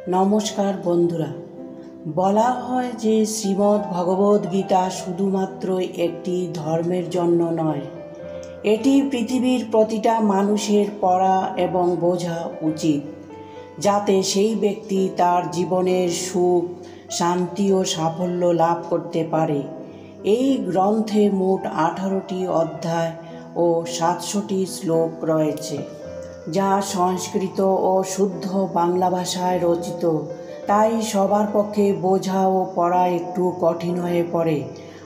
নমস্কার বন্ধুরা। বলা হয় যে শ্রীমদ্ ভগবদ্ গীতা শুধুমাত্র একটি ধর্মের জন্য নয়, এটি পৃথিবীর প্রতিটা মানুষের পড়া এবং বোঝা উচিত, যাতে সেই ব্যক্তি তার জীবনের সুখ, শান্তি ও সাফল্য লাভ করতে পারে। এই গ্রন্থে মোট 18টি অধ্যায় ও 700টি শ্লোক রয়েছে, যা সংস্কৃত ও শুদ্ধ বাংলা ভাষায় রচিত। তাই সবার পক্ষে বোঝা ও পড়া একটু কঠিন হয়ে পড়ে।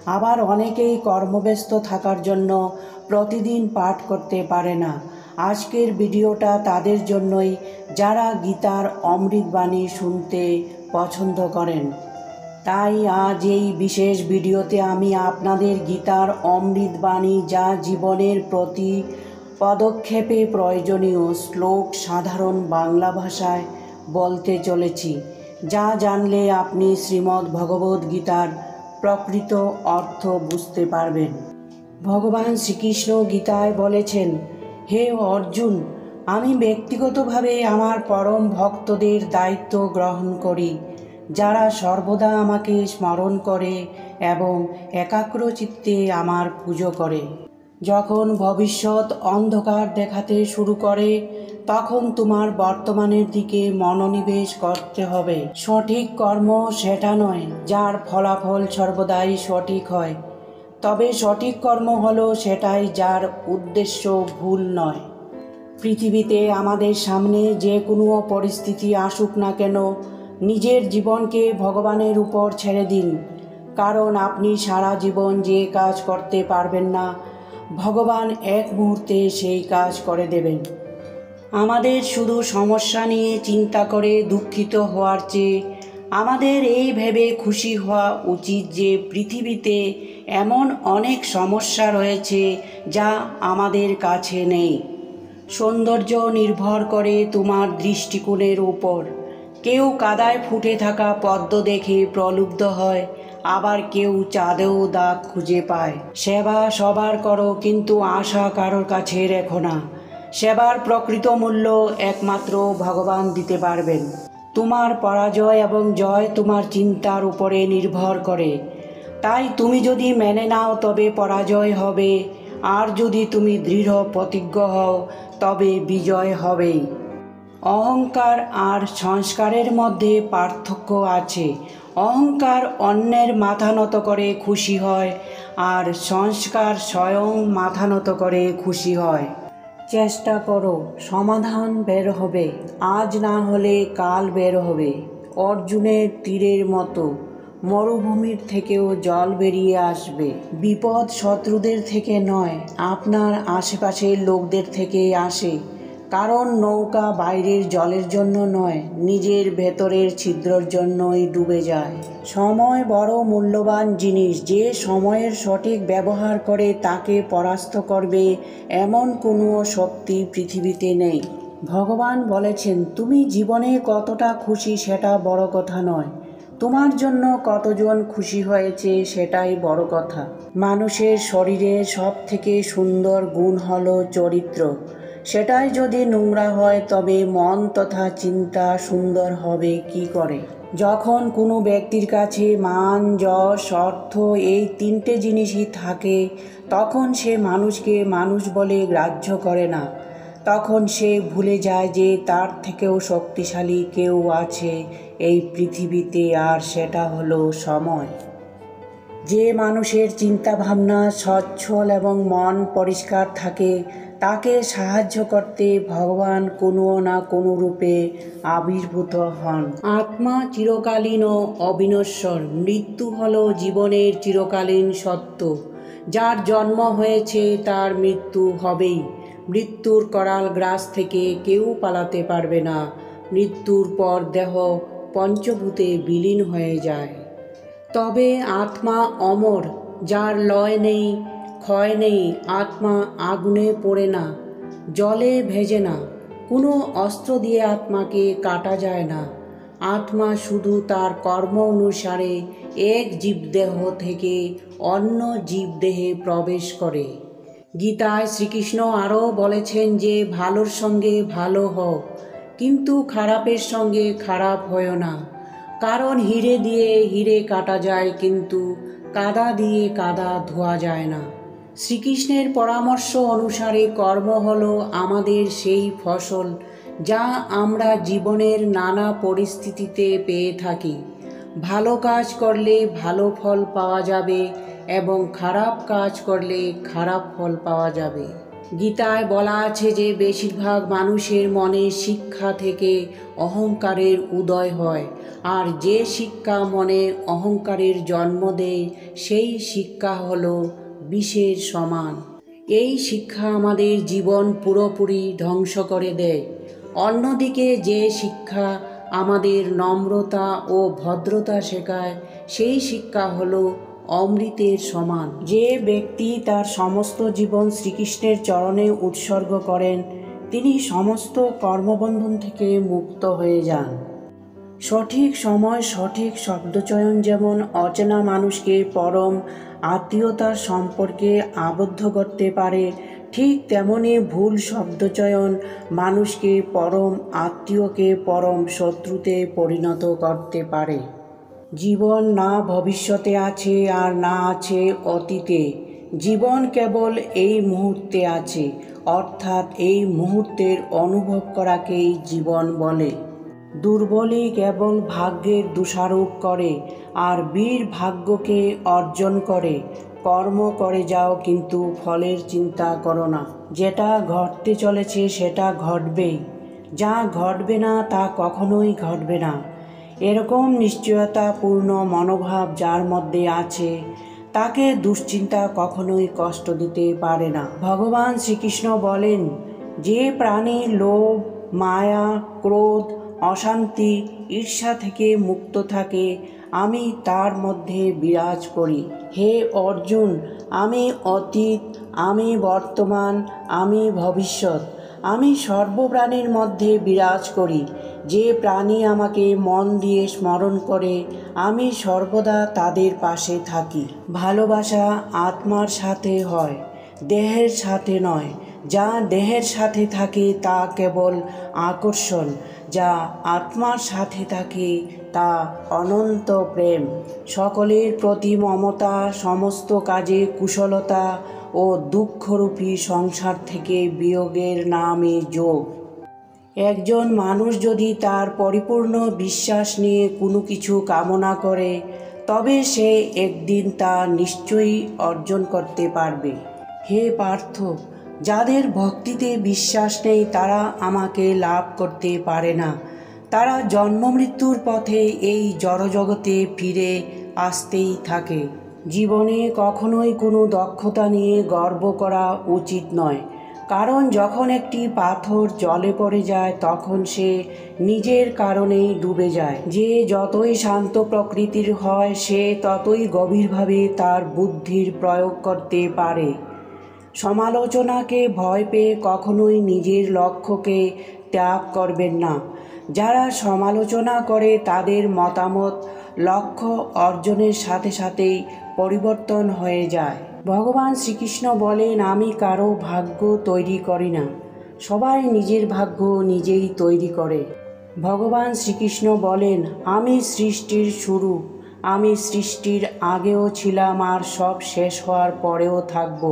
আবার অনেকেই কর্মব্যস্ত থাকার জন্য প্রতিদিন পাঠ করতে পারে না। আজকের ভিডিওটা তাদের জন্যই, যারা গীতার অমৃতবাণী শুনতে পছন্দ করেন। তাই আজ এই বিশেষ ভিডিওতে আমি আপনাদের গীতার অমৃতবাণী, যা জীবনের প্রতি পদক্ষেপে প্রয়োজনীয় শ্লোক, সাধারণ বাংলা ভাষায় বলতে চলেছি, যা জানলে আপনি শ্রীমদ্ ভগবদ্ গীতার প্রকৃত অর্থ বুঝতে পারবেন। ভগবান শ্রীকৃষ্ণ গীতায় বলেছেন, হে অর্জুন, আমি ব্যক্তিগতভাবে আমার পরম ভক্তদের দায়িত্ব গ্রহণ করি, যারা সর্বদা আমাকে স্মরণ করে এবং একাগ্র চিত্তে আমার পুজো করে। যখন ভবিষ্যৎ অন্ধকার দেখাতে শুরু করে, তখন তোমার বর্তমানের দিকে মনোনিবেশ করতে হবে। সঠিক কর্ম সেটা নয় যার ফলাফল সর্বদাই সঠিক হয়, তবে সঠিক কর্ম হলো সেটাই যার উদ্দেশ্য ভুল নয়। পৃথিবীতে আমাদের সামনে যে কোনো পরিস্থিতি আসুক না কেন, নিজের জীবনকে ভগবানের উপর ছেড়ে দিন, কারণ আপনি সারা জীবন যে কাজ করতে পারবেন না, ভগবান এক মুহূর্তে সেই কাজ করে দেবেন। আমাদের শুধু সমস্যা নিয়ে চিন্তা করে দুঃখিত হওয়ার চেয়ে আমাদের এই ভেবে খুশি হওয়া উচিত যে পৃথিবীতে এমন অনেক সমস্যা রয়েছে যা আমাদের কাছে নেই। সৌন্দর্য নির্ভর করে তোমার দৃষ্টিকোণের উপর। কেউ কাদায় ফুটে থাকা পদ্ম দেখে প্রলুব্ধ হয়, আবার কেউ চাঁদেও দাগ খুঁজে পায়। সেবা সবার করো, কিন্তু আশা কারোর কাছে রেখো না। সেবার প্রকৃত মূল্য একমাত্র ভগবান দিতে পারবেন। তোমার পরাজয় এবং জয় তোমার চিন্তার উপরে নির্ভর করে। তাই তুমি যদি মেনে নাও তবে পরাজয় হবে, আর যদি তুমি দৃঢ় প্রতিজ্ঞ হও তবে বিজয় হবেই। অহংকার আর সংস্কারের মধ্যে পার্থক্য আছে। অহংকার অন্যের মাথা নত করে খুশি হয়, আর সংস্কার স্বয়ং মাথা নত করে খুশি হয়। চেষ্টা করো, সমাধান বের হবে। আজ না হলে কাল বের হবে। অর্জুনের তীরের মতো মরুভূমির থেকেও জল বেরিয়ে আসবে। বিপদ শত্রুদের থেকে নয়, আপনার আশেপাশের লোকদের থেকেই আসে। কারণ নৌকা বাইরের জলের জন্য নয়, নিজের ভেতরের ছিদ্রর জন্যই ডুবে যায়। সময় বড় মূল্যবান জিনিস। যে সময়ের সঠিক ব্যবহার করে তাকে পরাস্ত করবে এমন কোনো শক্তি পৃথিবীতে নেই। ভগবান বলেছেন, তুমি জীবনে কতটা খুশি সেটা বড় কথা নয়, তোমার জন্য কতজন খুশি হয়েছে সেটাই বড় কথা। মানুষের শরীরে সব থেকে সুন্দর গুণ হলো চরিত্র। সেটাই যদি নোংরা হয় তবে মন তথা চিন্তা সুন্দর হবে কি করে? যখন কোনো ব্যক্তির কাছে মান, যশ, অর্থ এই তিনটে জিনিসই থাকে, তখন সে মানুষকে মানুষ বলে গ্রাহ্য করে না। তখন সে ভুলে যায় যে তার থেকেও শক্তিশালী কেউ আছে এই পৃথিবীতে, আর সেটা হলো সময়। যে মানুষের চিন্তাভাবনা সচ্ছল এবং মন পরিষ্কার থাকে, তাকে সাহায্য করতে ভগবান কোনো না কোনো রূপে আবির্ভূত হন। আত্মা চিরকালীন ও অবিনশ্বর। মৃত্যু হলো জীবনের চিরকালীন সত্য। যার জন্ম হয়েছে তার মৃত্যু হবেই। মৃত্যুর করাল গ্রাস থেকে কেউ পালাতে পারবে না। মৃত্যুর পর দেহ পঞ্চভূতে বিলীন হয়ে যায়। তবে আত্মা অমর, যার লয় নেই, ক্ষয় নেই। আত্মা আগুনে পোড়ে না, জলে ভেজে না, কোনো অস্ত্র দিয়ে আত্মাকে কাটা যায় না। আত্মা শুধু তার কর্ম অনুসারে এক জীবদেহ থেকে অন্য জীবদেহে প্রবেশ করে। গীতায় শ্রীকৃষ্ণ আরও বলেছেন যে ভালোর সঙ্গে ভালো হও, কিন্তু খারাপের সঙ্গে খারাপ হয়ো না, কারণ হিরে দিয়ে হিরে কাটা যায়, কিন্তু কাদা দিয়ে কাদা ধোয়া যায় না। শ্রীকৃষ্ণের পরামর্শ অনুসারে কর্ম হলো আমাদের সেই ফসল যা আমরা জীবনের নানা পরিস্থিতিতে পেয়ে থাকি। ভালো কাজ করলে ভালো ফল পাওয়া যাবে এবং খারাপ কাজ করলে খারাপ ফল পাওয়া যাবে। গীতায় বলা আছে যে বেশিরভাগ মানুষের মনে শিক্ষা থেকে অহংকারের উদয় হয়, আর যে শিক্ষা মনে অহংকারের জন্ম দেয় সেই শিক্ষা হলো বিষের সমান। এই শিক্ষা আমাদের জীবন পুরোপুরি ধ্বংস করে দেয়। অন্যদিকে যে শিক্ষা আমাদের নম্রতা ও ভদ্রতা শেখায় সেই শিক্ষা হলো অমৃতের সমান। যে ব্যক্তি তার সমস্ত জীবন শ্রীকৃষ্ণের চরণে উৎসর্গ করেন তিনি সমস্ত কর্মবন্ধন থেকে মুক্ত হয়ে যান। সঠিক সময় সঠিক শব্দচয়ন যেমন অচেনা মানুষকে পরম আত্মীয়তার সম্পর্কে আবদ্ধ করতে পারে, ঠিক তেমনি ভুল শব্দচয়ন মানুষকে পরম আত্মীয়কে পরম শত্রুতে পরিণত করতে পারে। জীবন না ভবিষ্যতে আছে আর না আছে অতীতে, জীবন কেবল এই মুহূর্তে আছে, অর্থাৎ এই মুহূর্তের অনুভব করাকেই জীবন বলে। দুর্বলই কেবল ভাগ্যের দোষারোপ করে আর বীর ভাগ্যকে অর্জন করে। কর্ম করে যাও, কিন্তু ফলের চিন্তা করো না। যেটা ঘটতে চলেছে সেটা ঘটবেই, যা ঘটবে না তা কখনোই ঘটবে না। এরকম নিশ্চয়তাপূর্ণ মনোভাব যার মধ্যে আছে তাকে দুশ্চিন্তা কখনোই কষ্ট দিতে পারে না। ভগবান শ্রীকৃষ্ণ বলেন, যে প্রাণী লোভ, মায়া, ক্রোধ, অশান্তি, ঈর্ষা থেকে মুক্ত থাকে আমি তার মধ্যে বিরাজ করি। হে অর্জুন, আমি অতীত, আমি বর্তমান, আমি ভবিষ্যৎ, আমি সর্বপ্রাণীর মধ্যে বিরাজ করি। যে প্রাণী আমাকে মন দিয়ে স্মরণ করে আমি সর্বদা তাদের পাশে থাকি। ভালোবাসা আত্মার সাথে হয়, দেহের সাথে নয়। যা দেহের সাথে থাকে তা কেবল আকর্ষণ, যা আত্মার সাথে থাকে তা অনন্ত প্রেম। সকলের প্রতি মমতা, সমস্ত কাজে কুশলতা ও দুঃখরূপী সংসার থেকে বিয়োগের নামই যোগ। একজন মানুষ যদি তার পরিপূর্ণ বিশ্বাস নিয়ে কোনো কিছু কামনা করে তবে সে একদিন তা নিশ্চয়ই অর্জন করতে পারবে। হে পার্থ, যাদের ভক্তিতে বিশ্বাস নেই তারা আমাকে লাভ করতে পারে না। তারা জন্ম মৃত্যুর পথে এই জড়জগতে ফিরে আসতেই থাকে। জীবনে কখনোই কোনো দক্ষতা নিয়ে গর্ব করা উচিত নয়, কারণ যখন একটি পাথর জলে পড়ে যায় তখন সে নিজের কারণেই ডুবে যায়। যে যতই শান্ত প্রকৃতির হয় সে ততই গভীরভাবে তার বুদ্ধির প্রয়োগ করতে পারে। সমালোচনাকে ভয় পেয়ে কখনোই নিজের লক্ষ্যকে ত্যাগ করবেন না। যারা সমালোচনা করে তাদের মতামত লক্ষ্য অর্জনের সাথে সাথেই পরিবর্তন হয়ে যায়। ভগবান শ্রীকৃষ্ণ বলেন, আমি কারো ভাগ্য তৈরি করি না, সবাই নিজের ভাগ্য নিজেই তৈরি করে। ভগবান শ্রীকৃষ্ণ বলেন, আমি সৃষ্টির শুরু, আমি সৃষ্টির আগেও ছিলাম আর সব শেষ হওয়ার পরেও থাকব।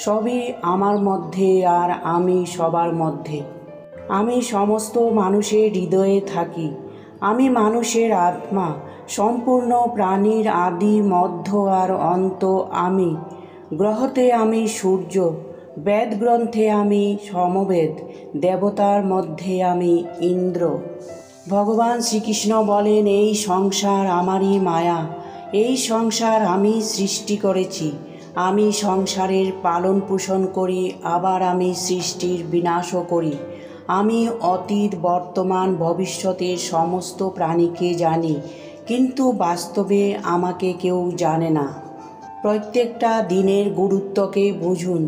সবই আমার মধ্যে আর আমি সবার মধ্যে। আমি সমস্ত মানুষের হৃদয়ে থাকি। আমি মানুষের আত্মা, সম্পূর্ণ প্রাণীর আদি, মধ্য আর অন্ত আমি। গ্রহতে আমি সূর্য, বেদ গ্রন্থে আমি সমবেদ, দেবতার মধ্যে আমি ইন্দ্র। ভগবান শ্রীকৃষ্ণ বলেন, এই সংসার আমারই মায়া, এই সংসার আমি সৃষ্টি করেছি। আমি সংসারের পালন পোষণ করি, আবার আমি সৃষ্টির বিনাশও করি। আমি অতীত, বর্তমান, ভবিষ্যতের সমস্ত প্রাণীকে জানি, কিন্তু বাস্তবে আমাকে কেউ জানে না। প্রত্যেকটা দিনের গুরুত্বকে বুঝুন।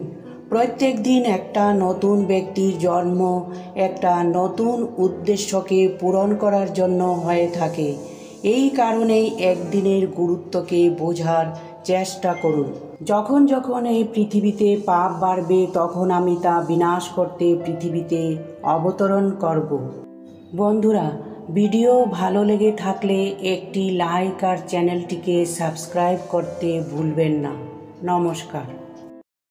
প্রত্যেক দিন একটা নতুন ব্যক্তির জন্ম একটা নতুন উদ্দেশ্যকে পূরণ করার জন্য হয়ে থাকে। এই কারণেই একদিনের গুরুত্বকে বোঝার চেষ্টা করুন। যখন যখন এই পৃথিবীতে পাপ বাড়বে তখন আমি তা বিনাশ করতে পৃথিবীতে অবতরণ করব। বন্ধুরা, ভিডিও ভালো লেগে থাকলে একটি লাইক আর চ্যানেলটিকে সাবস্ক্রাইব করতে ভুলবেন না। নমস্কার।